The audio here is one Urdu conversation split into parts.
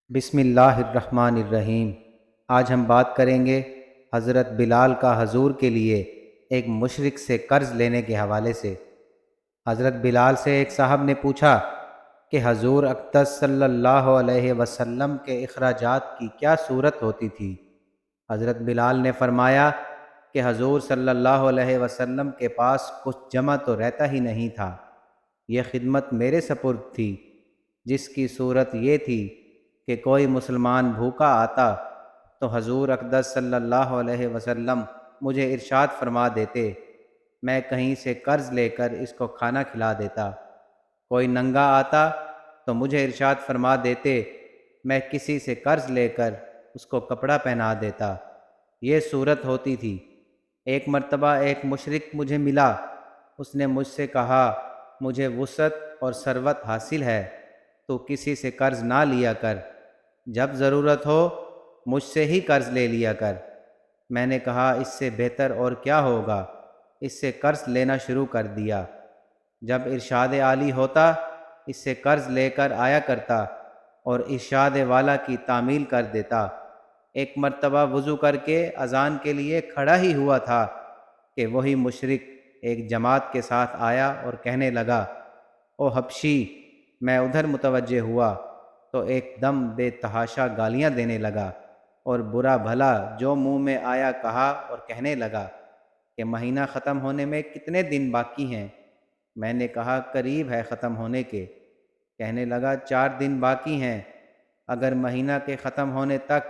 بسم اللہ الرحمن الرحیم۔ آج ہم بات کریں گے حضرت بلال کا حضور کے لیے ایک مشرک سے قرض لینے کے حوالے سے۔ حضرت بلال سے ایک صاحب نے پوچھا کہ حضور اقدس صلی اللہ علیہ وسلم کے اخراجات کی کیا صورت ہوتی تھی؟ حضرت بلال نے فرمایا کہ حضور صلی اللہ علیہ وسلم کے پاس کچھ جمع تو رہتا ہی نہیں تھا، یہ خدمت میرے سپرد تھی، جس کی صورت یہ تھی کہ کوئی مسلمان بھوکا آتا تو حضور اقدس صلی اللہ علیہ وسلم مجھے ارشاد فرما دیتے، میں کہیں سے قرض لے کر اس کو کھانا کھلا دیتا۔ کوئی ننگا آتا تو مجھے ارشاد فرما دیتے، میں کسی سے قرض لے کر اس کو کپڑا پہنا دیتا۔ یہ صورت ہوتی تھی۔ ایک مرتبہ ایک مشرک مجھے ملا، اس نے مجھ سے کہا، مجھے وسعت اور ثروت حاصل ہے، تو کسی سے قرض نہ لیا کر، جب ضرورت ہو مجھ سے ہی قرض لے لیا کر۔ میں نے کہا اس سے بہتر اور کیا ہوگا، اس سے قرض لینا شروع کر دیا۔ جب ارشاد عالی ہوتا اس سے قرض لے کر آیا کرتا اور ارشاد والا کی تعمیل کر دیتا۔ ایک مرتبہ وضو کر کے اذان کے لیے کھڑا ہی ہوا تھا کہ وہی مشرک ایک جماعت کے ساتھ آیا اور کہنے لگا، او حبشی! میں ادھر متوجہ ہوا تو ایک دم بے تحاشا گالیاں دینے لگا اور برا بھلا جو منہ میں آیا کہا اور کہنے لگا کہ مہینہ ختم ہونے میں کتنے دن باقی ہیں؟ میں نے کہا قریب ہے ختم ہونے کے۔ کہنے لگا 4 دن باقی ہیں، اگر مہینہ کے ختم ہونے تک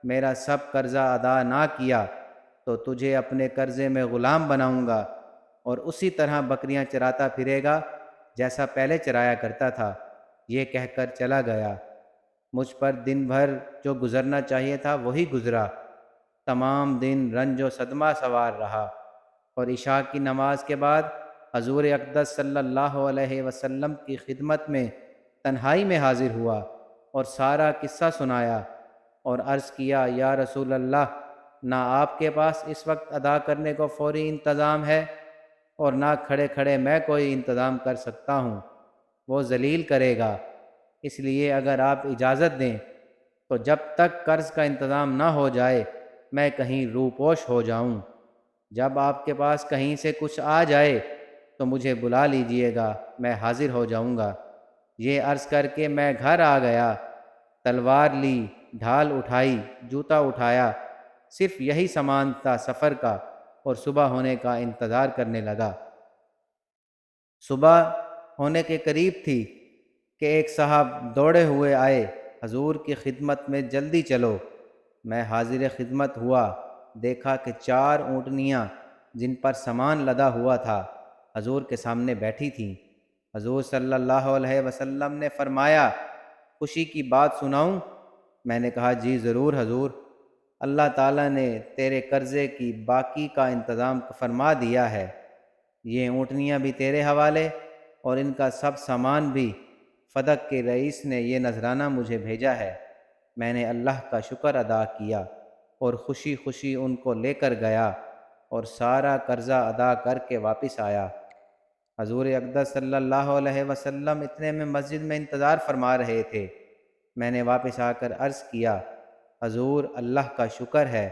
میرا سب قرضہ ادا نہ کیا تو تجھے اپنے قرضے میں غلام بناؤں گا اور اسی طرح بکریاں چراتا پھرے گا جیسا پہلے چرایا کرتا تھا۔ یہ کہہ کر چلا گیا۔ مجھ پر دن بھر جو گزرنا چاہیے تھا وہی گزرا۔ تمام دن رنج و صدمہ سوار رہا اور عشاء کی نماز کے بعد حضور اقدس صلی اللہ علیہ وسلم کی خدمت میں تنہائی میں حاضر ہوا اور سارا قصہ سنایا اور عرض کیا، یا رسول اللہ، نہ آپ کے پاس اس وقت ادا کرنے کو فوری انتظام ہے اور نہ کھڑے کھڑے میں کوئی انتظام کر سکتا ہوں، وہ ذلیل کرے گا، اس لیے اگر آپ اجازت دیں تو جب تک قرض کا انتظام نہ ہو جائے میں کہیں روپوش ہو جاؤں۔ جب آپ کے پاس کہیں سے کچھ آ جائے تو مجھے بلا لیجئے گا، میں حاضر ہو جاؤں گا۔ یہ عرض کر کے میں گھر آ گیا، تلوار لی، ڈھال اٹھائی، جوتا اٹھایا، صرف یہی سامان تھا سفر کا، اور صبح ہونے کا انتظار کرنے لگا۔ صبح ہونے کے قریب تھی کہ ایک صاحب دوڑے ہوئے آئے، حضور کی خدمت میں جلدی چلو۔ میں حاضر خدمت ہوا، دیکھا کہ 4 اونٹنیاں جن پر سامان لدا ہوا تھا حضور کے سامنے بیٹھی تھیں۔ حضور صلی اللہ علیہ وسلم نے فرمایا، خوشی کی بات سناؤں؟ میں نے کہا جی ضرور حضور۔ اللہ تعالیٰ نے تیرے قرضے کی باقی کا انتظام فرما دیا ہے، یہ اونٹنیاں بھی تیرے حوالے اور ان کا سب سامان بھی۔ فدق کے رئیس نے یہ نذرانہ مجھے بھیجا ہے۔ میں نے اللہ کا شکر ادا کیا اور خوشی خوشی ان کو لے کر گیا اور سارا قرضہ ادا کر کے واپس آیا۔ حضور اقدس صلی اللہ علیہ وسلم اتنے میں مسجد میں انتظار فرما رہے تھے۔ میں نے واپس آ کر عرض کیا، حضور اللہ کا شکر ہے،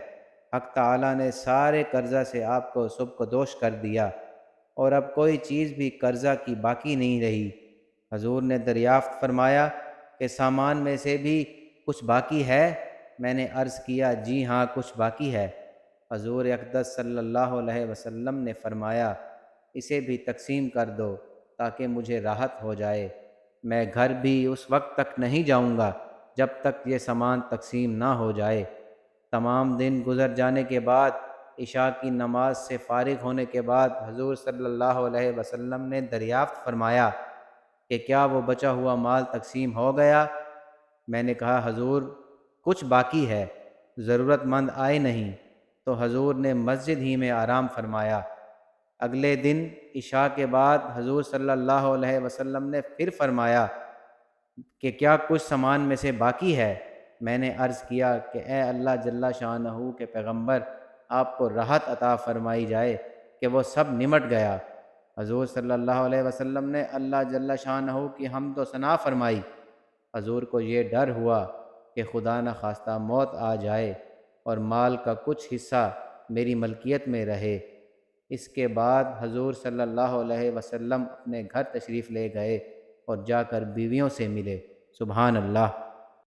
حق تعالیٰ نے سارے قرضہ سے آپ کو سبکدوش کر دیا اور اب کوئی چیز بھی قرضہ کی باقی نہیں رہی۔ حضور نے دریافت فرمایا کہ سامان میں سے بھی کچھ باقی ہے؟ میں نے عرض کیا جی ہاں کچھ باقی ہے۔ حضور اقدس صلی اللہ علیہ وسلم نے فرمایا، اسے بھی تقسیم کر دو تاکہ مجھے راحت ہو جائے، میں گھر بھی اس وقت تک نہیں جاؤں گا جب تک یہ سامان تقسیم نہ ہو جائے۔ تمام دن گزر جانے کے بعد عشاء کی نماز سے فارغ ہونے کے بعد حضور صلی اللہ علیہ وسلم نے دریافت فرمایا کہ کیا وہ بچا ہوا مال تقسیم ہو گیا؟ میں نے کہا حضور کچھ باقی ہے، ضرورت مند آئے نہیں، تو حضور نے مسجد ہی میں آرام فرمایا۔ اگلے دن عشاء کے بعد حضور صلی اللہ علیہ وسلم نے پھر فرمایا کہ کیا کچھ سامان میں سے باقی ہے؟ میں نے عرض کیا کہ اے اللہ جل شانہ کے پیغمبر، آپ کو راحت عطا فرمائی جائے کہ وہ سب نمٹ گیا۔ حضور صلی اللہ علیہ وسلم نے اللہ جل شانہ کی حمد و ثنا فرمائی۔ حضور کو یہ ڈر ہوا کہ خدا نخواستہ موت آ جائے اور مال کا کچھ حصہ میری ملکیت میں رہے۔ اس کے بعد حضور صلی اللہ علیہ وسلم اپنے گھر تشریف لے گئے اور جا کر بیویوں سے ملے۔ سبحان اللہ۔